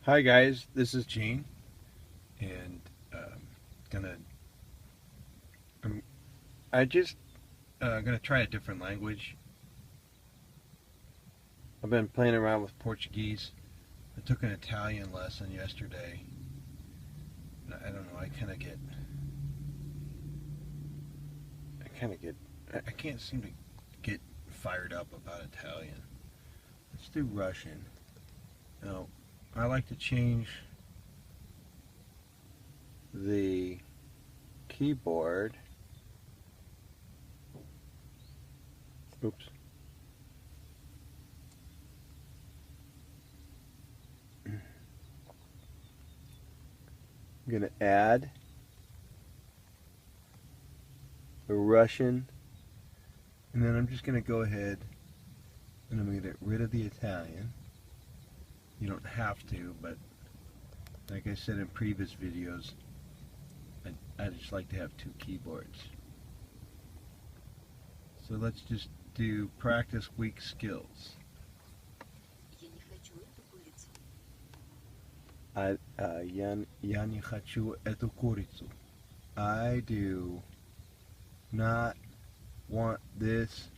Hi guys, this is Gene, and gonna I'm I just gonna try a different language. I've been playing around with Portuguese. I took an Italian lesson yesterday. I don't know. I can't seem to get fired up about Italian. Let's do Russian. Now, I like to change the keyboard. Oops. I'm going to add the Russian, and then I'm just going to go ahead and I'm going to get rid of the Italian. You don't have to, but like I said in previous videos, I just like to have two keyboards. So let's just do practice weak skills. Я не хочу эту курицу. I do not want this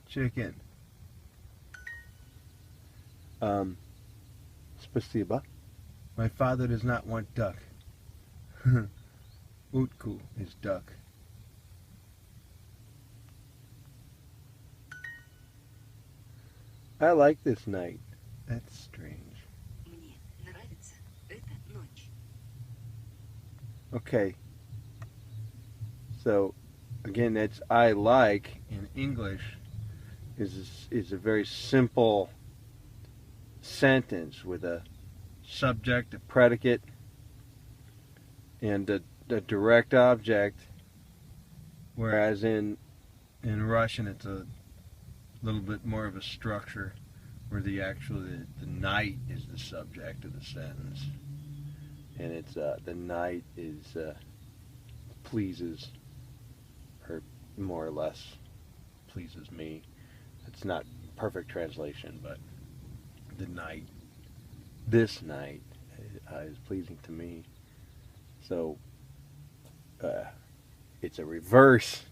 chicken. Спасибо. My father does not want duck. Utku is duck. I like this night. That's strange. Okay. So, again, that's I like in English is a very simple sentence with a subject, a predicate, and a direct object, whereas in Russian it's a little bit more of a structure where the night is the subject of the sentence, and it's the night is pleases, or more or less pleases me. It's not perfect translation, but the night, this night, is pleasing to me. So it's a reverse.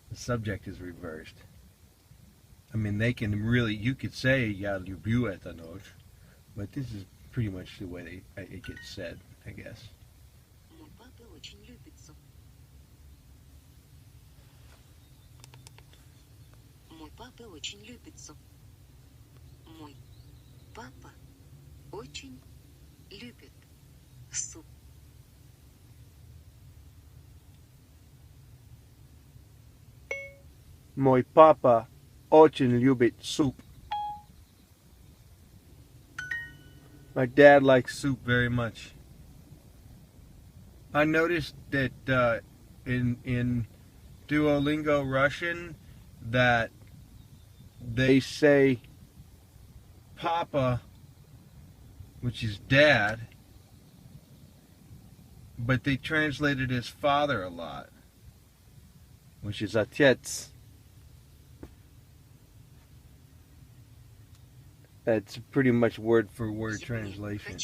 The subject is reversed. I mean, they can really, you could say "Я люблю эту ночь," but this is pretty much the way it gets said, I guess. Мой папа очень любит суп. Мой папа очень любит суп. Мой папа очень любит суп. Мой папа очень любит суп. My dad likes soup very much. I noticed that in Duolingo Russian that they say Papa, which is dad, but they translate it as father a lot, which is отец. That's pretty much word for word translation.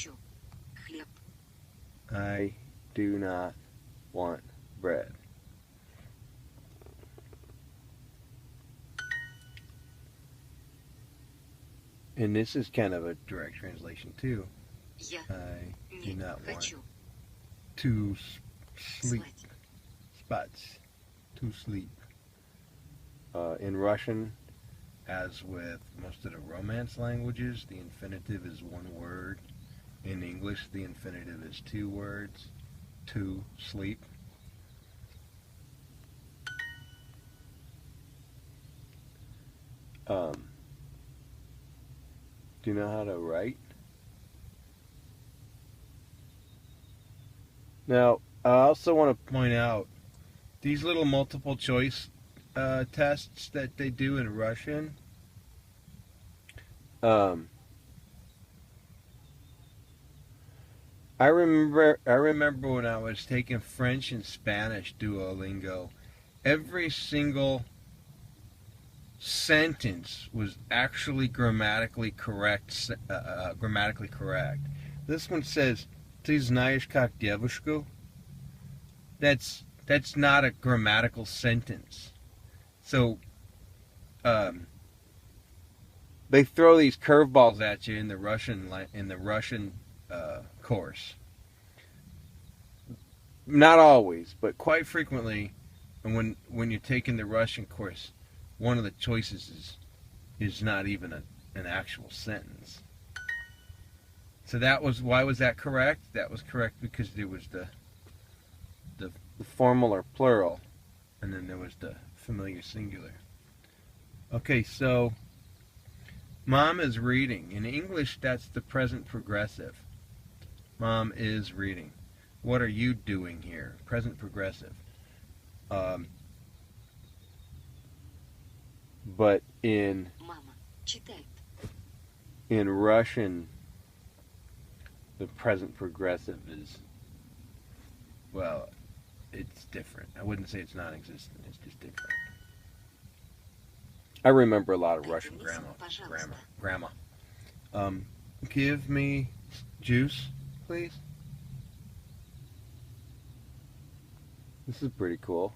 I do not want bread. And this is kind of a direct translation too. I do not want to sleep. Spots. To sleep. In Russian, as with most of the Romance languages, the infinitive is one word. In English, the infinitive is two words. To sleep. Do you know how to write? Now, I also want to point out these little multiple choice tests that they do in Russian. I remember when I was taking French and Spanish Duolingo, every single sentence was actually grammatically correct. This one says, "Ты знаешь как девушку?" That's not a grammatical sentence. So they throw these curveballs at you in the Russian course. Not always, but quite frequently, and when you're taking the Russian course, one of the choices is not even an actual sentence. So why was that correct? That was correct because there was the formal or plural, and then there was the familiar singular. Okay, so Mom is reading. In English, that's the present progressive. Mom is reading. What are you doing here? Present progressive. But in Мама читает. in Russian, the present progressive is, well, it's different. I wouldn't say it's non-existent. It's just different. I remember a lot of Russian grammar. Give me juice, please. This is pretty cool.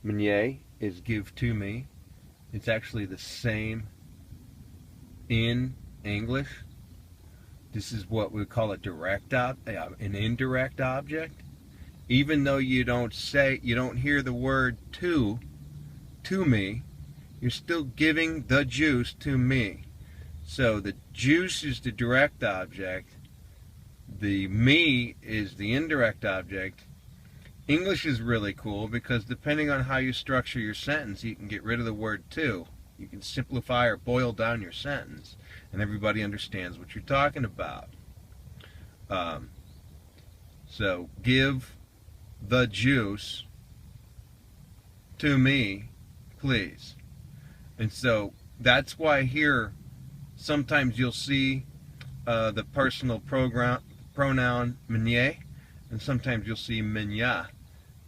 Мне is give to me. It's actually the same in English. This is what we call an indirect object. Even though you don't hear the word to me, you're still giving the juice to me. So the juice is the direct object. The me is the indirect object. English is really cool because depending on how you structure your sentence, you can get rid of the word to. You can simplify or boil down your sentence, and everybody understands what you're talking about. So give the juice to me, please. And so that's why here sometimes you'll see the personal pronoun мне, and sometimes you'll see меня.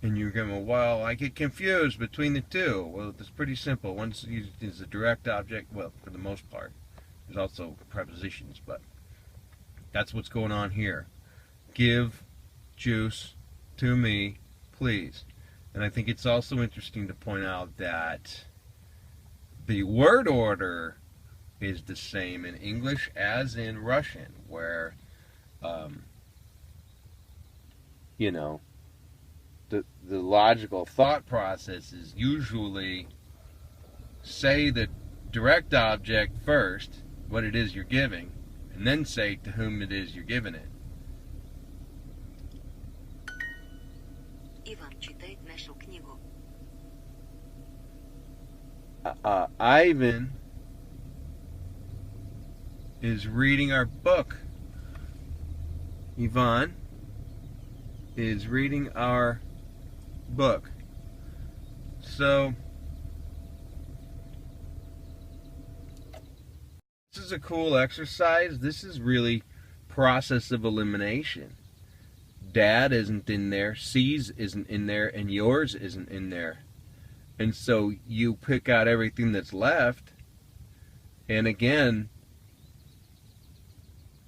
And you're going, well, I get confused between the two. Well, it's pretty simple. One's used as a direct object, well, for the most part. There's also prepositions, but that's what's going on here. Give juice to me, please. And I think it's also interesting to point out that the word order is the same in English as in Russian, where, the logical thought process is usually say the direct object first, what it is you're giving, and then say to whom it is you're giving it. Иван читает нашу книгу. Ivan is reading our book. Ivan is reading our book. So this is a cool exercise. This is really process of elimination. Dad isn't in there, C's isn't in there, and yours isn't in there. And so you pick out everything that's left, and again,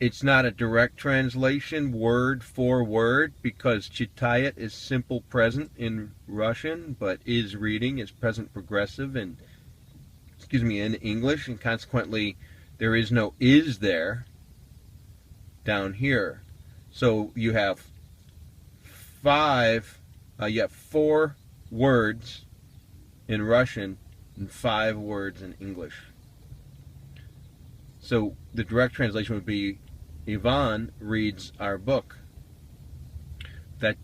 it's not a direct translation word for word because chitayet is simple present in Russian, but is reading is present progressive in English, and consequently there is no is there down here. So you have four words in Russian and 5 words in English. So the direct translation would be Ivan reads our book. That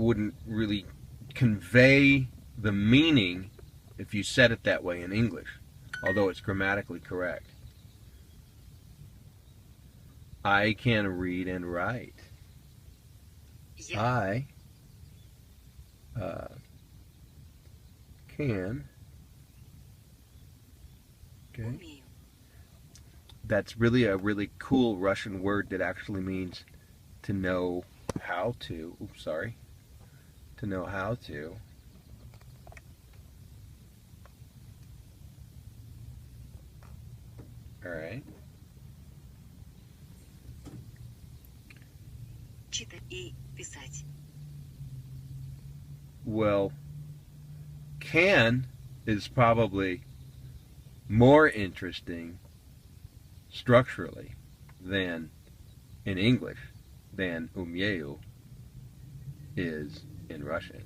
wouldn't really convey the meaning if you said it that way in English, although it's grammatically correct. I can read and write. Я I can. Okay. умею. That's really a really cool Russian word that actually means to know how to. Oops, sorry. To know how to. All right. Читать и писать. Well, can is probably more interesting structurally than in English than umyeu is in Russian.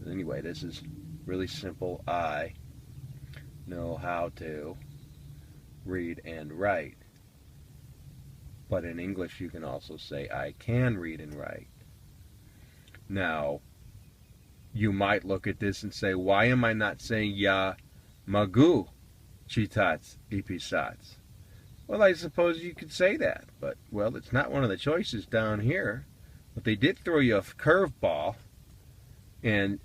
Anyway, this is really simple. I know how to read and write. But in English, you can also say, I can read and write. Now, you might look at this and say, why am I not saying ya magu chitats ipisats? Well, I suppose you could say that, but, well, it's not one of the choices down here. But they did throw you a curveball and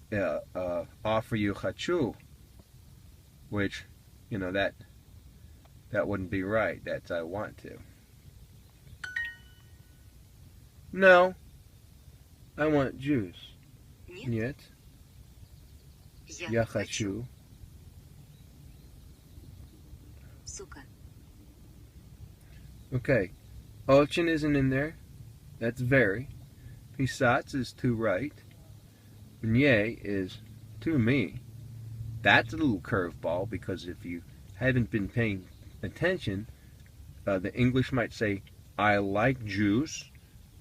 offer you hachu, which, that wouldn't be right. That's I want to. No, I want juice. Нет, Нет, я я хочу. Сука. Okay, Olchin isn't in there. That's very. Pisats is to right. Nye is to me. That's a little curveball because if you haven't been paying attention, the English might say, I like juice,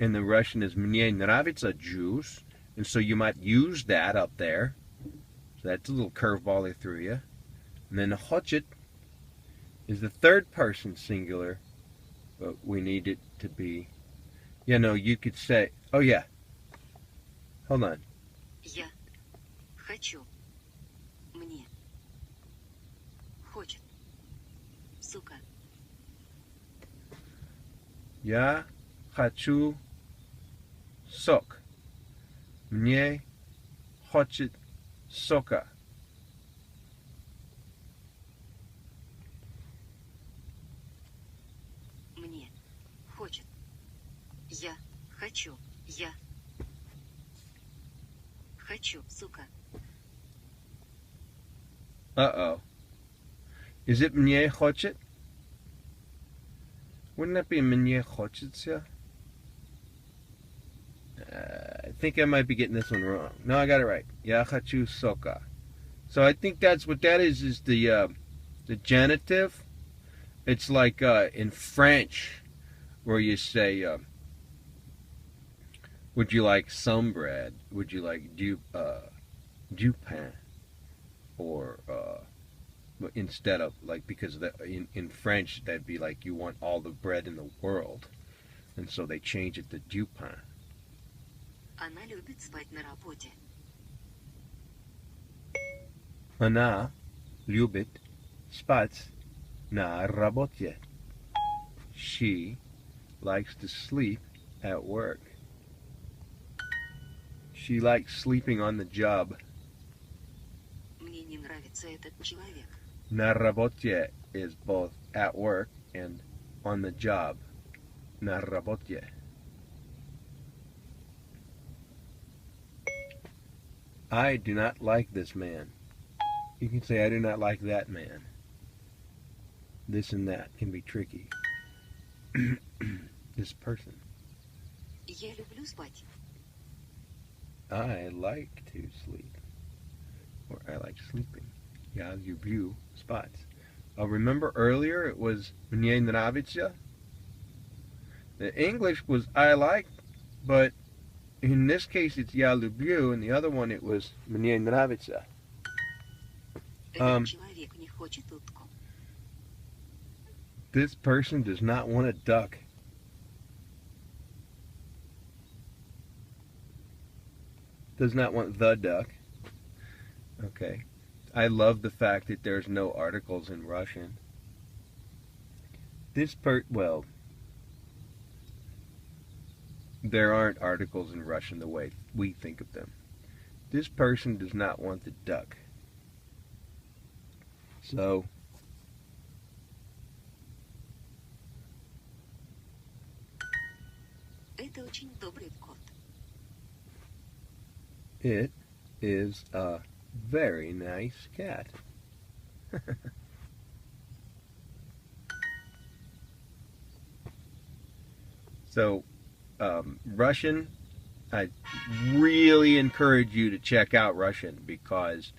and the Russian is Мне нравится juice, and so you might use that up there. So that's a little curveball they threw you. And then хочет is the third person singular, but we need it to be, you could say, oh yeah, hold on. Я хочу. Мне. Хочет. Сука. Я хочу сок. Мне хочет сока. Мне. Хочет. Я хочу. Я хочу. Сука. Uh-oh. Is it мне хочет? Wouldn't that be мне хочется? I think I might be getting this one wrong. No, I got it right. Я хочу сока. So I think that's what that is the genitive. It's like in French where you say, would you like some bread? Would you like du pain? Or instead of, like, because in French that'd be like you want all the bread in the world. And so they change it to du pain. Она любит спать на работе. Она любит спать на работе. She likes to sleep at work. She likes sleeping on the job. Мне не нравится этот человек. На работе is both at work and on the job. На работе. I do not like this man. You can say, I do not like that man. This and that can be tricky. This person. Я люблю спать. I like to sleep. Or I like sleeping. Я люблю спать. Remember earlier it was Мне нравится? The English was I like, but in this case it's Я люблю, and the other one it was Мне нравится. Этот человек не хочет утку. This person does not want a duck. Does not want the duck. Okay. I love the fact that there's no articles in Russian. Well, there aren't articles in Russian the way we think of them. This person does not want the duck. So, Это очень добрый кот. it is a very nice cat. So, Russian, I really encourage you to check out Russian because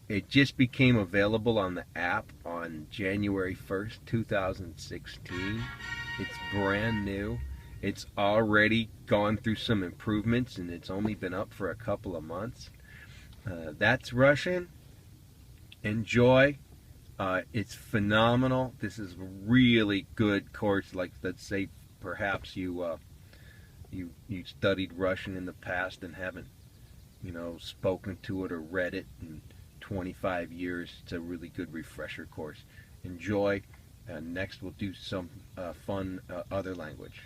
it just became available on the app on January 1st, 2016. It's brand new. It's already gone through some improvements and it's only been up for a couple of months. That's Russian. Enjoy. It's phenomenal. This is a really good course. Like, let's say perhaps you studied Russian in the past and haven't, spoken to it or read it in 25 years. It's a really good refresher course. Enjoy. Next we'll do some fun other language.